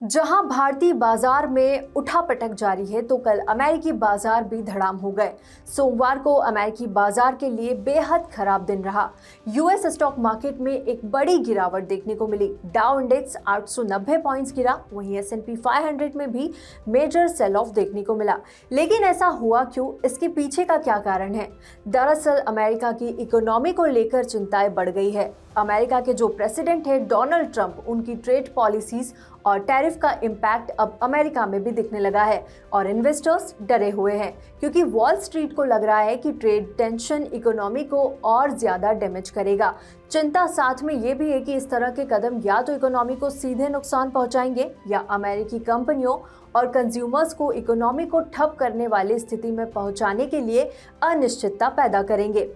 जहां भारतीय बाजार में उठापटक जारी है तो कल अमेरिकी बाजार भी धड़ाम हो गए। सोमवार को अमेरिकी बाजार के लिए बेहद खराब दिन रहा। यूएस स्टॉक मार्केट में एक बड़ी गिरावट देखने को मिली। डाउ इंडेक्स 890 पॉइंट्स गिरा, वहीं S&P 500 में भी मेजर सेल ऑफ देखने को मिला। लेकिन ऐसा हुआ क्यों? इसके पीछे का क्या कारण है? दरअसल अमेरिका की इकोनॉमी को लेकर चिंताएं बढ़ गई है। अमेरिका के जो प्रेसिडेंट है डोनाल्ड ट्रंप, उनकी ट्रेड पॉलिसीज और टैरिफ का इम्पैक्ट अब अमेरिका में भी दिखने लगा है और इन्वेस्टर्स डरे हुए हैं क्योंकि वॉल स्ट्रीट को लग रहा है कि ट्रेड टेंशन इकोनॉमी को और ज्यादा डैमेज करेगा। चिंता साथ में ये भी है कि इस तरह के कदम या तो इकोनॉमी को सीधे नुकसान पहुंचाएंगे या अमेरिकी कंपनियों और कंज्यूमर्स को इकोनॉमी को ठप करने वाली स्थिति में पहुंचाने के लिए अनिश्चितता पैदा करेंगे।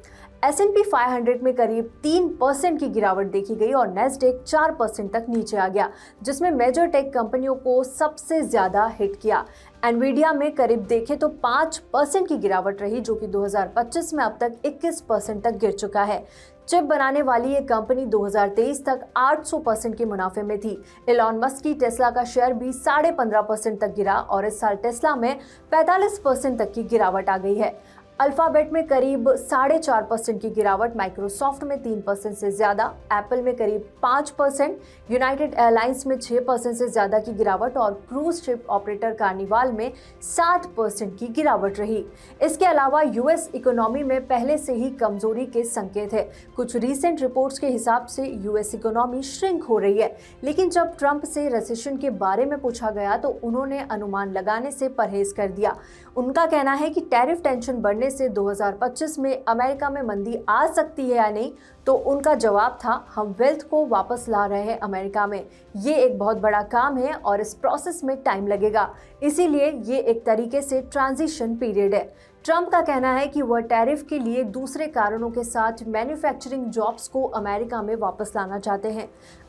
S&P 500 में करीब 3% की गिरावट देखी गई और नैस्डैक 4% तक नीचे आ गया, जिसमें मेजर टेक कंपनियों को सबसे ज्यादा हिट किया। एनवीडिया में करीब देखें तो 5% की गिरावट रही, जो कि 2025 में अब तक 21% तक गिर चुका है। चिप बनाने वाली ये कंपनी 2023 तक 800% के मुनाफे में थी। एलॉन मस्क की टेस्ला का शेयर भी 15.5% तक गिरा और इस साल टेस्ला में 45% तक की गिरावट आ गई है। अल्फाबेट में करीब 4.5% की गिरावट, माइक्रोसॉफ्ट में 3% से ज्यादा, एप्पल में करीब 5%, यूनाइटेड एयरलाइंस में 6% से ज्यादा की गिरावट और क्रूज शिप ऑपरेटर कार्निवाल में 7% की गिरावट रही। इसके अलावा यूएस इकोनॉमी में पहले से ही कमजोरी के संकेत है। कुछ रीसेंट रिपोर्ट्स के हिसाब से यूएस इकोनॉमी श्रिंक हो रही है, लेकिन जब ट्रंप से रिसेशन के बारे में पूछा गया तो उन्होंने अनुमान लगाने से परहेज कर दिया। उनका कहना है कि टैरिफ टेंशन बढ़ने से 2025 में अमेरिका में मंदी आ सकती है या नहीं, तो उनका जवाब था, हम वेल्थ को वापस ला रहे हैं अमेरिका में। ये एक बहुत बड़ा काम है और इस प्रोसेस में टाइम लगेगा, इसीलिए ये एक तरीके से ट्रांजिशन पीरियड है। ट्रंप का कहना है कि वह टैरिफ के लिए दूसरे कारणों के साथ मैन्युफैक्चरिंग जॉब्स को अमेरिका में वापस लाना चाहते हैं।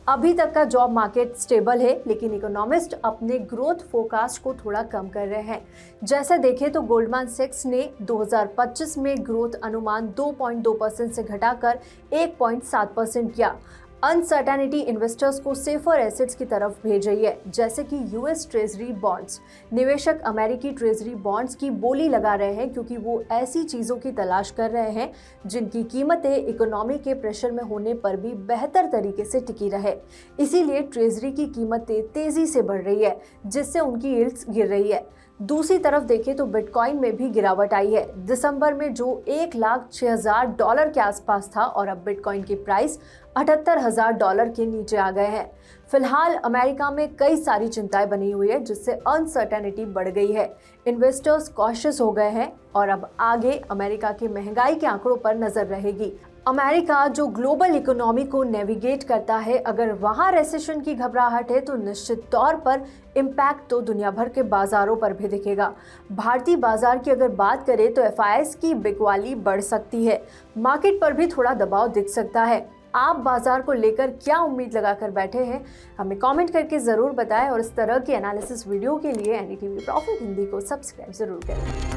अभी तक का जॉब मार्केट स्टेबल है, लेकिन इकोनॉमिस्ट अपने ग्रोथ फोरकास्ट को थोड़ा कम कर रहे हैं। जैसे देखें तो गोल्डमैन सैक्स ने 2025 में ग्रोथ अनुमान 2.2% से घटाकर 1.7% किया। अनसर्टेनिटी इन्वेस्टर्स को सेफर एसेट्स की तरफ भेज रही है, जैसे कि यूएस ट्रेजरी बॉन्ड्स। निवेशक अमेरिकी ट्रेजरी बॉन्ड्स की बोली लगा रहे हैं क्योंकि वो ऐसी चीजों की तलाश कर रहे हैं जिनकी कीमतें इकोनॉमी के प्रेशर में होने पर भी बेहतर तरीके से टिकी रहे। इसीलिए ट्रेजरी की कीमतें तेजी से बढ़ रही है, जिससे उनकी यील्ड्स गिर रही है। दूसरी तरफ देखें तो बिटकॉइन में भी गिरावट आई है। दिसंबर में जो $1,06,000 के आसपास था और अब बिटकॉइन की प्राइस $78,000 के नीचे आ गए हैं। फिलहाल अमेरिका में कई सारी चिंताएं बनी हुई है, जिससे अनसर्टेनिटी बढ़ गई है। इन्वेस्टर्स कॉशियस हो गए हैं और अब आगे अमेरिका के महंगाई के आंकड़ों पर नजर रहेगी। अमेरिका जो ग्लोबल इकोनॉमी को नेविगेट करता है, अगर वहां रिसेशन की घबराहट है तो निश्चित तौर पर इम्पैक्ट तो दुनिया भर के बाजारों पर भी दिखेगा। भारतीय बाजार की अगर बात करें तो FIs की बिकवाली बढ़ सकती है, मार्केट पर भी थोड़ा दबाव दिख सकता है। आप बाजार को लेकर क्या उम्मीद लगाकर बैठे हैं, हमें कमेंट करके जरूर बताएं और इस तरह की एनालिसिस वीडियो के लिए NDTV प्रॉफिट हिंदी को सब्सक्राइब जरूर करें।